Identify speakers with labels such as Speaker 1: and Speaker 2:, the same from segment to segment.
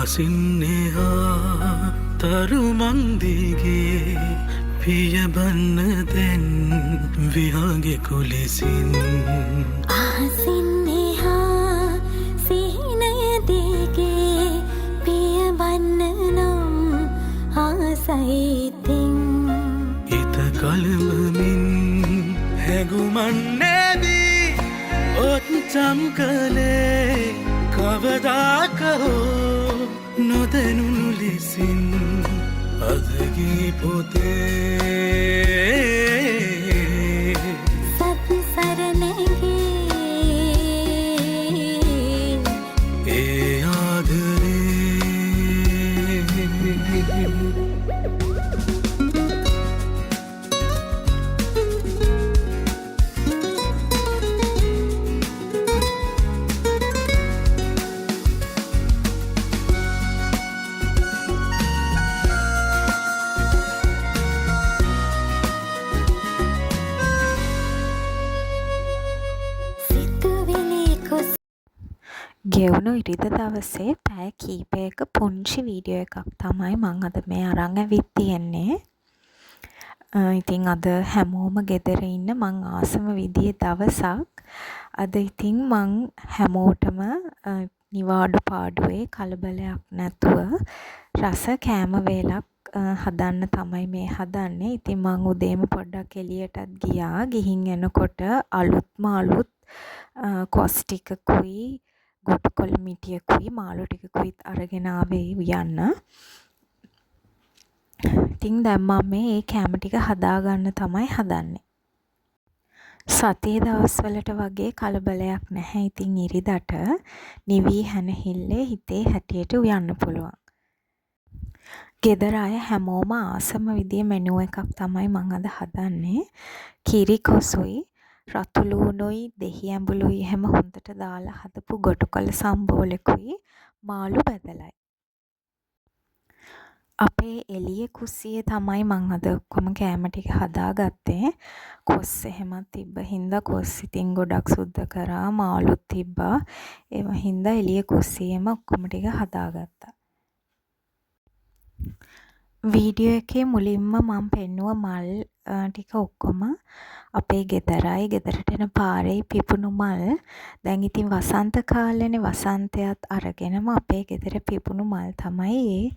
Speaker 1: ආසින්නේහා තරුමන්දිගේ පියබන්න දැන් විහාගෙ කුලෙසින්
Speaker 2: ආසින්නේහා සිහිනයදිගේ පියබන්න නම් ආසයිතින්
Speaker 1: හිත කලමමින් හැගුමන්නේදී ඔත්චම් කළේ කවදාකහෝ නොදැනුණු ලෙසින් අදගී පොතේ
Speaker 2: සත්සරණගේ
Speaker 1: ඒ ආදරේ
Speaker 3: ගෙවුණු ඉරිද දවසේ පැය කීපයක පුංචි වීඩියෝ එකක් තමයි මං අද මේ අරන් ඇවිත් තියෙන්නේ. ඉතින් අද හැමෝම ගෙදර ඉන්න මං ආසම විදිහේ දවසක්. අද ඉතින් මං හැමෝටම නිවාඩු පාඩුවේ කලබලයක් නැතුව රස කෑම වේලක් හදන්න තමයි මේ හදන්නේ. ඉතින් මං උදේම පොඩ්ඩක් එළියටත් ගියා. ගිහින් එනකොට අලුත්ම අලුත් කොස් ටිකකුයි ගොටුකොළ මිටියකුයි මාළු ටිකකුයි අරගෙන ආවේ යන්න. ඉතින් දැන් මම මේ කෑම ටික හදාගන්න තමයි හදන්නේ. සතියේ දවස්වලට වගේ කලබලයක් නැහැ. ඉතින් ඉරිදට නිවි හැනහිල්ලේ හිතේ හැටියට උයන්න පුළුවන්. ගෙදර අය හැමෝම ආසම විදිහේ මෙනු එකක් තමයි මම අද හදන්නේ. කිරි කොසුයි රතු ලූණුයි දෙහි ඇඹුලුයි එහෙම හොඳට දාලා හදපු ගොටුකොළ සම්බෝලෙකුයි මාළු බැදලයි. අපේ එළියේ කුස්සියේ තමයි මං අද ඔක්කොම කෑම ටික හදාගත්තේ. කොස් එහෙමත් තිබ්බ හින්දා කොස් ඉතින් ගොඩක් සුද්ධ කරා මාළුත් තිබ්බා. ඒව හින්දා එළියේ කුස්සියේම ඔක්කොම ටික හදාගත්තා. වීඩියෝ එකේ මුලින්ම මම පෙන්නුව මල් ටික ඔක්කොම අපේ ගෙදරයි ගෙදරට එන පාරේ පිපුණු මල්. දැන් ඉතින් වසන්ත කාලෙනේ වසන්තයත් අරගෙනම අපේ ගෙදර පිපුණු මල් තමයි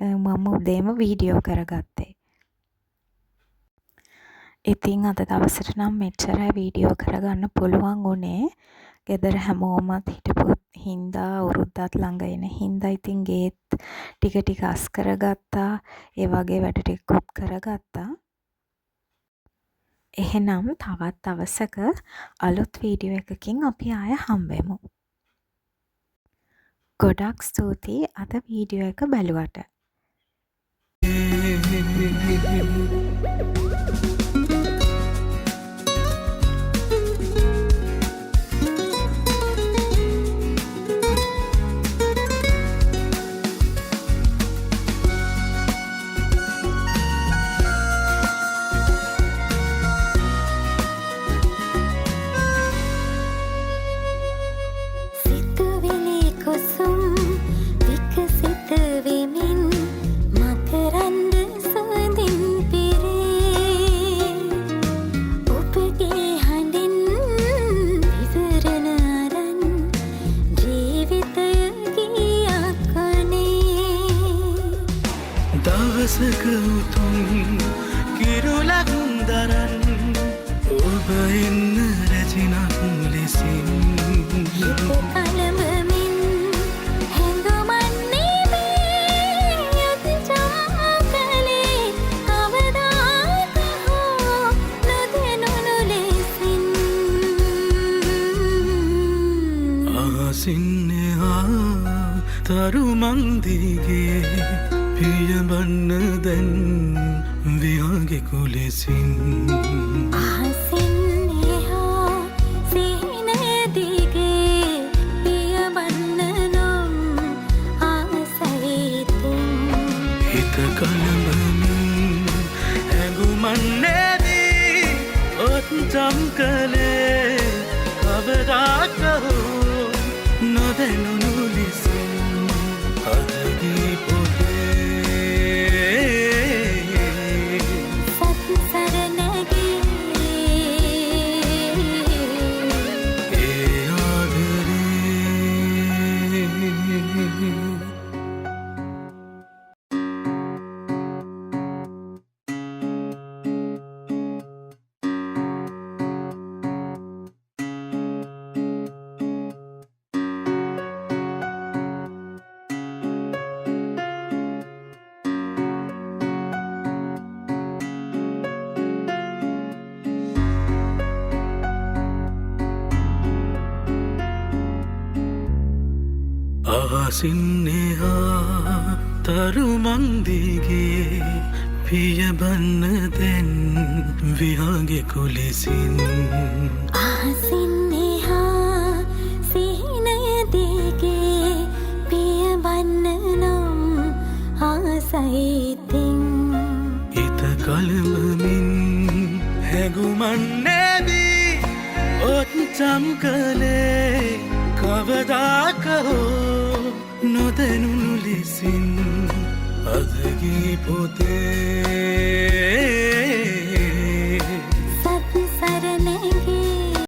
Speaker 3: මම උදේම වීඩියෝ කරගත්තේ. ඉතින් අද දවසට නම් මෙච්චරයි වීඩියෝ කරගන්න පුළුවන් උනේ. ගෙදර හැමෝමත් හිටපු හින්දා උරුද්දත් ළඟ එන හින්දා ඉතින් ගේත් ටික ටික අස් කරගත්තා. ඒ වගේ වැඩ ටිකකුත් කරගත්තා. එහෙනම් තවත් දවසක අලුත් වීඩියෝ එකකින් අපි ආය හම්බෙමු. ගොඩක් ස්තුතියි අද වීඩියෝ එක බැලුවට.
Speaker 1: දවසක උතුම් කිරුලක් දරන් ඔබ එන්න රැජිනක් ලෙසින්
Speaker 2: කලමමින් හැඟුමන්නේ මේ යතිචම් කළේ කවදාකහෝ නොදැනුණු ලෙසින්
Speaker 1: ආසින්නේහා තරුමන්දිගේ පියබන්න දැන් විහාගෙ කුලෙසින්
Speaker 2: ආසින්නේහා සිහිනයදිගේ පියබන්න නම් ආසයිතින්
Speaker 1: හිත කලඹමින් හැඟුමන්නේදී ඔත්චම් කළේ කවදාකහෝ නොදැනුණු ලෙසින් අද අහසින්නේහා තරුමන්දිගේ පියබන්න දැන් විහාගේ කුලෙසින්
Speaker 2: අහසින්නේහා සිහිනය දිගේ පියවන්න නම් ආසයිතින්
Speaker 1: හිත කලඹමින් හැඟුමන් නැවී ඔච්චම් කළේ කවදාක හෝ නොදැනුණු ලෙසින් අදගී පොතේ